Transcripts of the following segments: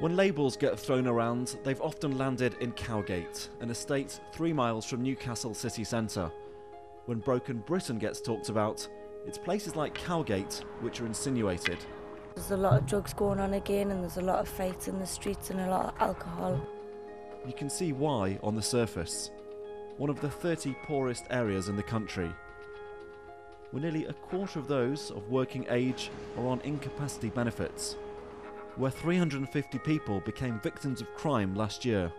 When labels get thrown around, they've often landed in Cowgate, an estate 3 miles from Newcastle city centre. When Broken Britain gets talked about, it's places like Cowgate which are insinuated. There's a lot of drugs going on again, and there's a lot of fights in the streets and a lot of alcohol. You can see why on the surface. One of the 30 poorest areas in the country, where nearly a quarter of those of working age are on incapacity benefits, where 350 people became victims of crime last year.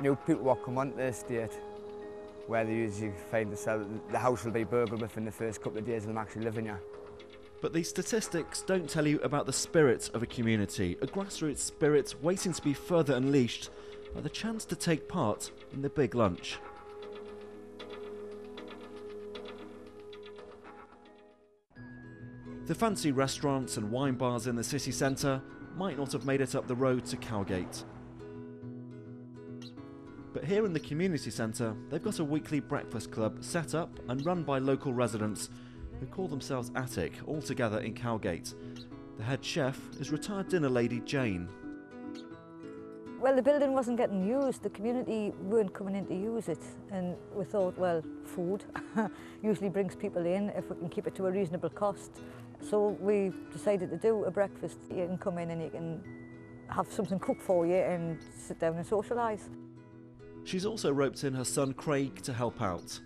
New people will come onto the estate where they usually find themselves, the house will be burgled within the first couple of days of them actually living here. But these statistics don't tell you about the spirit of a community, a grassroots spirit waiting to be further unleashed by the chance to take part in the big lunch. The fancy restaurants and wine bars in the city centre might not have made it up the road to Cowgate. But here in the community centre, they've got a weekly breakfast club set up and run by local residents who call themselves Attic, all together in Cowgate. The head chef is retired dinner lady Jane. Well, the building wasn't getting used, the community weren't coming in to use it, and we thought, well, food usually brings people in if we can keep it to a reasonable cost. So we decided to do a breakfast. You can come in and you can have something cooked for you and sit down and socialise. She's also roped in her son Craig to help out.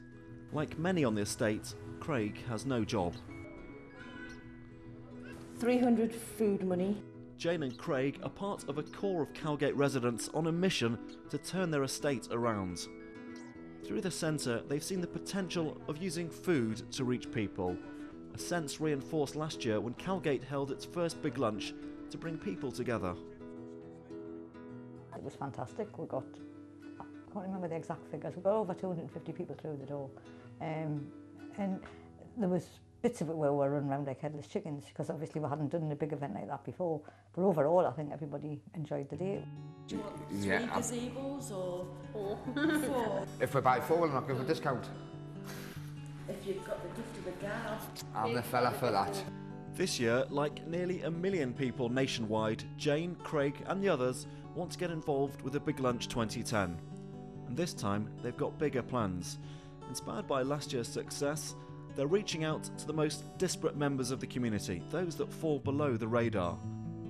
Like many on the estate, Craig has no job. 300 food money. Jane and Craig are part of a core of Cowgate residents on a mission to turn their estate around. Through the centre, they've seen the potential of using food to reach people, a sense reinforced last year when Cowgate held its first big lunch to bring people together. It was fantastic. We got, I can't remember the exact figures, we got over 250 people through the door. And there was bits of it where we were running around like headless chickens, because obviously we hadn't done a big event like that before. But overall, I think everybody enjoyed the day. Do you want 3 gazebos or 4? 4. If we buy 4, we'll not give a discount. If you've got the gift of the gab. I'm the fella for that. This year, like nearly 1 million people nationwide, Jane, Craig and the others want to get involved with the Big Lunch 2010. And this time, they've got bigger plans. Inspired by last year's success, they're reaching out to the most disparate members of the community, those that fall below the radar.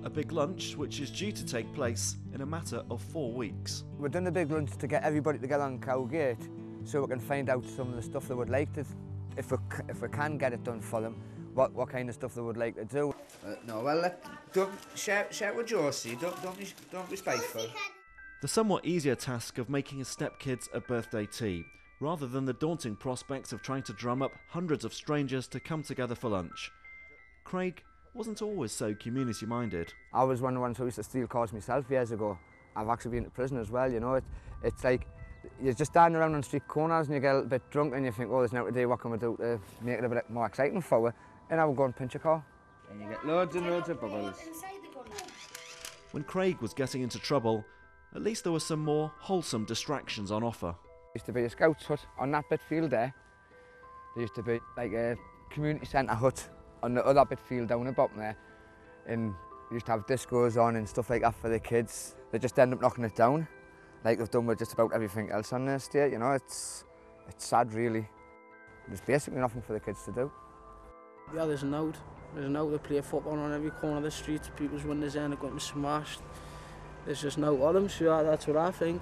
A big lunch which is due to take place in a matter of 4 weeks. We've done a big lunch to get everybody together on Cowgate so we can find out some of the stuff they would like to, if we can get it done for them, what kind of stuff they would like to do. No, well, don't share with Josie, don't be spiteful. The somewhat easier task of making his stepkids a birthday tea, rather than the daunting prospects of trying to drum up hundreds of strangers to come together for lunch. Craig wasn't always so community-minded. I was one of the ones who used to steal cars myself years ago. I've actually been to prison as well, you know. It's like, you're just standing around on street corners and you get a little bit drunk and you think, oh, there's now today, what can we do to make it a bit more exciting for you? And I would go and pinch a car. And you get loads and loads of bubbles. When Craig was getting into trouble, at least there were some more wholesome distractions on offer. There used to be a scouts hut on that bit field there. There used to be like a community centre hut on the other bit field down the bottom there. And we used to have discos on and stuff like that for the kids. They just end up knocking it down, like they've done with just about everything else on the estate, you know. It's sad, really. There's basically nothing for the kids to do. Yeah, there's an out. There's an out to play football on every corner of the street. People's windows end are getting smashed. There's just no bottom, so yeah, that's what I think.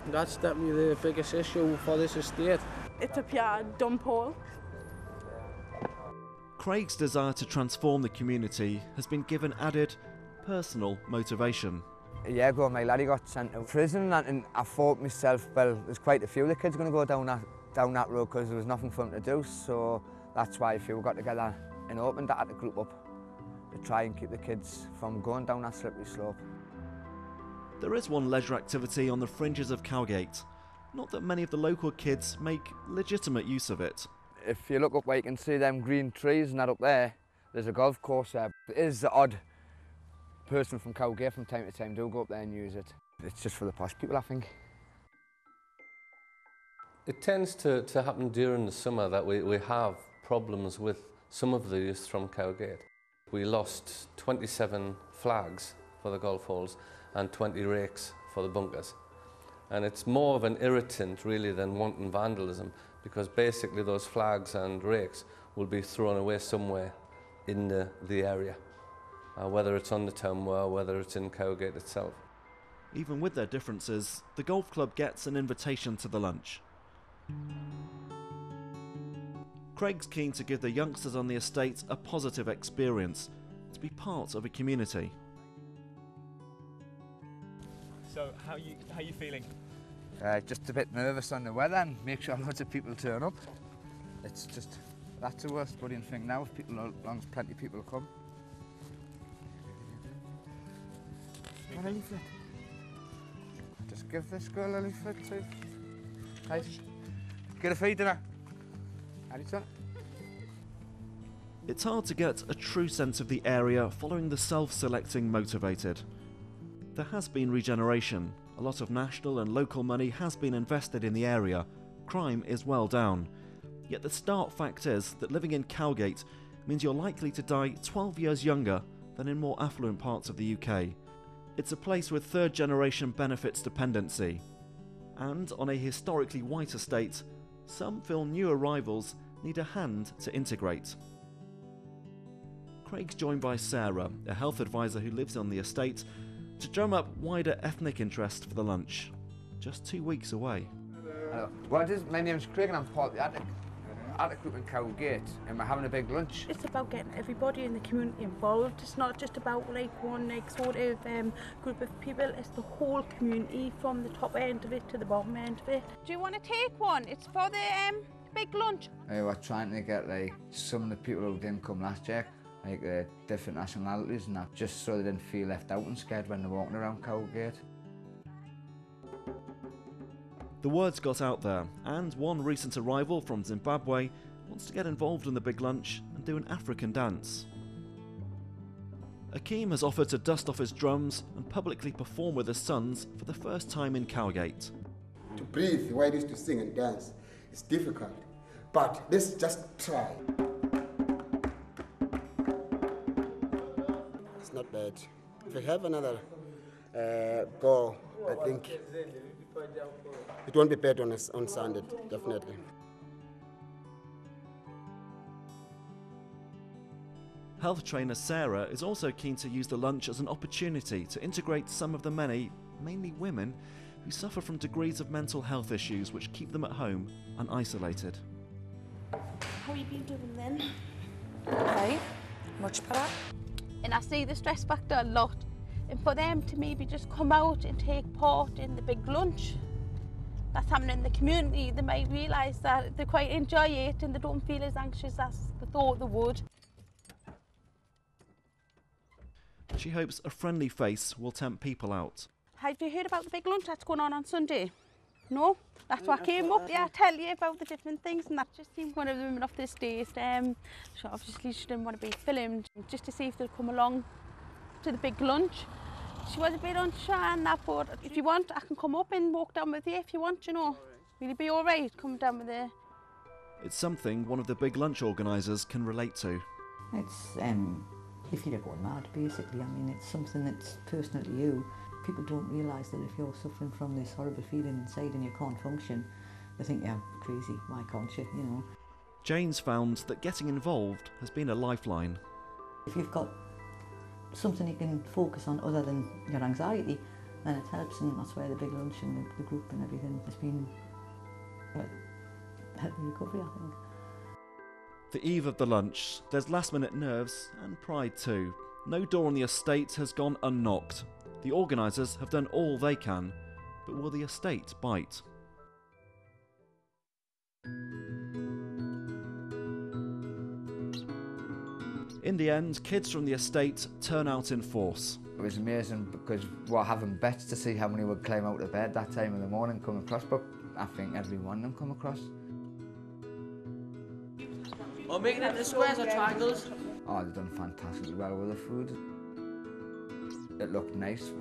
That's definitely the biggest issue for this estate. It's a pure dump hole. Craig's desire to transform the community has been given added personal motivation. A year ago, my laddie got sent to prison, and I thought myself, well, there's quite a few of the kids going to go down that road because there was nothing for them to do. So that's why a few got together and opened that to group up to try and keep the kids from going down that slippery slope. There is one leisure activity on the fringes of Cowgate. Not that many of the local kids make legitimate use of it. If you look up where you can see them green trees and that up there, there's a golf course there. It is the odd person from Cowgate from time to time do go up there and use it. It's just for the posh people, I think. It tends to happen during the summer that we have problems with some of the youth from Cowgate. We lost 27 flags for the golf holes, and 20 rakes for the bunkers. And it's more of an irritant really than wanton vandalism, because basically those flags and rakes will be thrown away somewhere in the area, whether it's on the town or whether it's in Cowgate itself. Even with their differences, the golf club gets an invitation to the lunch. Craig's keen to give the youngsters on the estate a positive experience, to be part of a community. So how you feeling? Just a bit nervous on the weather and make sure lots of people turn up. It's just, that's the worst bloody thing now, if people, as long as plenty of people come. What a leaflet. Just give this girl a leaflet too. Right. Get a feed dinner. Anytime. It's hard to get a true sense of the area following the self-selecting motivated. There has been regeneration. A lot of national and local money has been invested in the area. Crime is well down. Yet the stark fact is that living in Cowgate means you're likely to die 12 years younger than in more affluent parts of the UK. It's a place with third-generation benefits dependency. And on a historically white estate, some feel new arrivals need a hand to integrate. Craig's joined by Sarah, a health advisor who lives on the estate, to drum up wider ethnic interest for the lunch. Just 2 weeks away. Hello. Well, my name's Craig and I'm part of the Attic group in Cowgate, and we're having a big lunch. It's about getting everybody in the community involved. It's not just about like one sort of group of people. It's the whole community, from the top end of it to the bottom end of it. Do you want to take one? It's for the big lunch. We're trying to get like some of the people who didn't come last year, like different nationalities and that, just so they didn't feel left out and scared when they're walking around Cowgate. The word's got out there, and one recent arrival from Zimbabwe wants to get involved in the big lunch and do an African dance. Akeem has offered to dust off his drums and publicly perform with his sons for the first time in Cowgate. To breathe the way it is to sing and dance is difficult, but let's just try. It's not bad. If we have another go, I think it won't be bad on Sunday, definitely. Health trainer Sarah is also keen to use the lunch as an opportunity to integrate some of the many, mainly women, who suffer from degrees of mental health issues which keep them at home and isolated. How you been doing then? Okay, much better. And I see the stress factor a lot. And for them to maybe just come out and take part in the big lunch that's happening in the community, they might realise that they quite enjoy it and they don't feel as anxious as they thought they would. She hopes a friendly face will tempt people out. Have you heard about the big lunch that's going on Sunday? No? That's what came up. Yeah, I tell you about the different things, and that just seemed one of the women off the estate. So obviously she didn't want to be filmed, just to see if they'll come along to the big lunch. She was a bit unsure and that, but if you want, I can come up and walk down with you if you want, you know. Will you be all right coming down with her? It's something one of the big lunch organisers can relate to. It's, you feel you're going mad, basically. I mean, it's something that's personal to you. People don't realise that if you're suffering from this horrible feeling inside and you can't function, they think you're crazy, why can't you, you know. Jane's found that getting involved has been a lifeline. If you've got something you can focus on other than your anxiety, then it helps, and that's why the big lunch and the group and everything has been helping recovery, I think. The eve of the lunch, there's last-minute nerves and pride too. No door on the estate has gone unknocked. The organisers have done all they can, but will the estate bite? In the end, kids from the estate turn out in force. It was amazing because we're having bets to see how many would climb out of bed that time in the morning come across, but I think every one of them come across. Or making it into squares or triangles? Oh, they've done fantastically well with the food. It looked nice,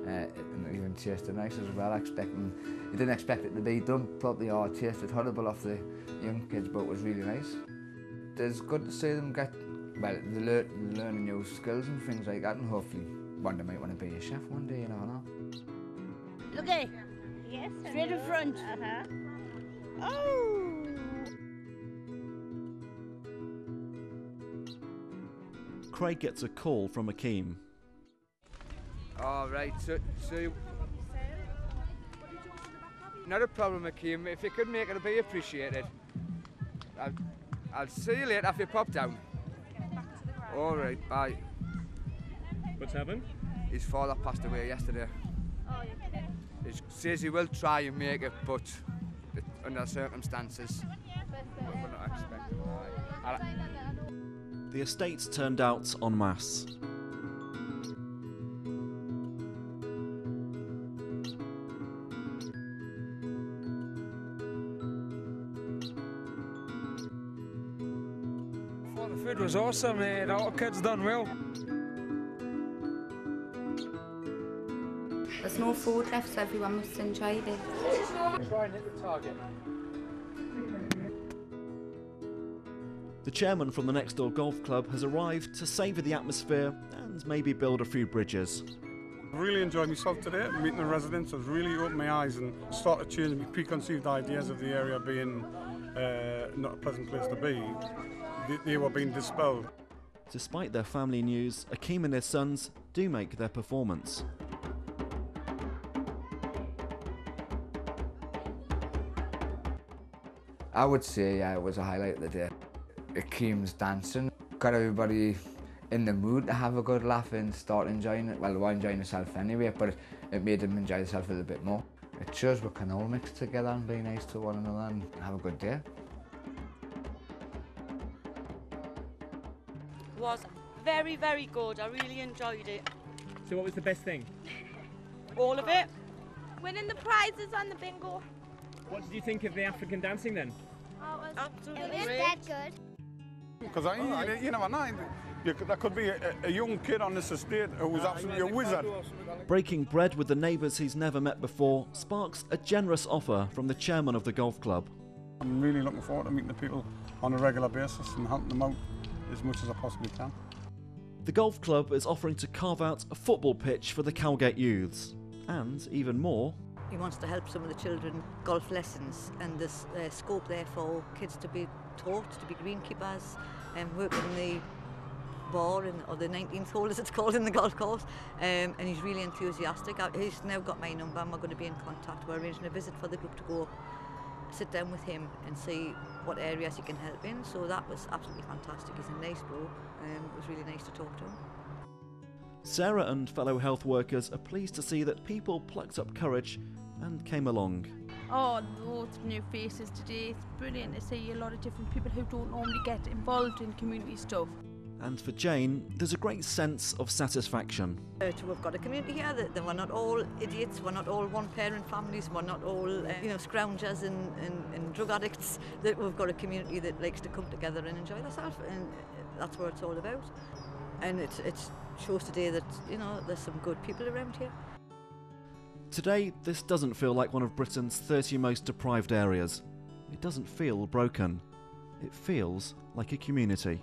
and it even tasted nice as well. You didn't expect it to be done properly or it tasted horrible off the young kids, but it was really nice. It's good to see them get, well, they're learning new skills and things like that, and hopefully one day might want to be a chef one day, you know. Look at it. Yes. Straight in front. Oh. Craig gets a call from Akeem. All right, so not a problem, Akeem. If you could make it, it'd be appreciated. I'll see you later if you pop down. All right, bye. What's happened? His father passed away yesterday. Oh, you're kidding. He says he will try and make it, but under circumstances, we're not expecting. The estates turned out en masse. Well, the food was awesome, all the kids done well. There's no food left, so everyone must enjoy this. Try and hit the target. The chairman from the next door golf club has arrived to savour the atmosphere and maybe build a few bridges. I really enjoyed myself today, meeting the residents. Has really opened my eyes and started changing my preconceived ideas of the area being not a pleasant place to be. They were being dispelled. Despite their family news, Akeem and his sons do make their performance. I would say, yeah, it was a highlight of the day. Akeem's dancing got everybody in the mood to have a good laugh and start enjoying it. Well, they were enjoying themselves anyway, but it made them enjoy themselves a little bit more. It shows we can all mix together and be nice to one another and have a good day. It was very, very good. I really enjoyed it. So what was the best thing? All of it. Winning the prizes on the bingo. What did you think of the African dancing then? Oh, it was absolutely great. that good. Because you never know, there could be a young kid on this estate who was absolutely a wizard. Breaking bread with the neighbours he's never met before sparks a generous offer from the chairman of the golf club. I'm really looking forward to meeting the people on a regular basis and helping them out as much as I possibly can. The golf club is offering to carve out a football pitch for the Cowgate youths. And even more, He wants to help some of the children golf lessons, and there's scope there for kids to be taught to be greenkeepers and work in the ball or the 19th hole as it's called in the golf course, and he's really enthusiastic. He's now got my number and we're going to be in contact. We're arranging a visit for the group to go sit down with him and see what areas he can help in, so that was absolutely fantastic. He's a nice bloke, it was really nice to talk to him. Sarah and fellow health workers are pleased to see that people plucked up courage and came along. Oh, loads of new faces today. It's brilliant to see a lot of different people who don't normally get involved in community stuff. And for Jane, there's a great sense of satisfaction. To have got a community here that we're not all idiots, we're not all one-parent families, we're not all scroungers and drug addicts. That we've got a community that likes to come together and enjoy themselves, and that's what it's all about. And it shows today that there's some good people around here. Today, this doesn't feel like one of Britain's 30 most deprived areas. It doesn't feel broken. It feels like a community.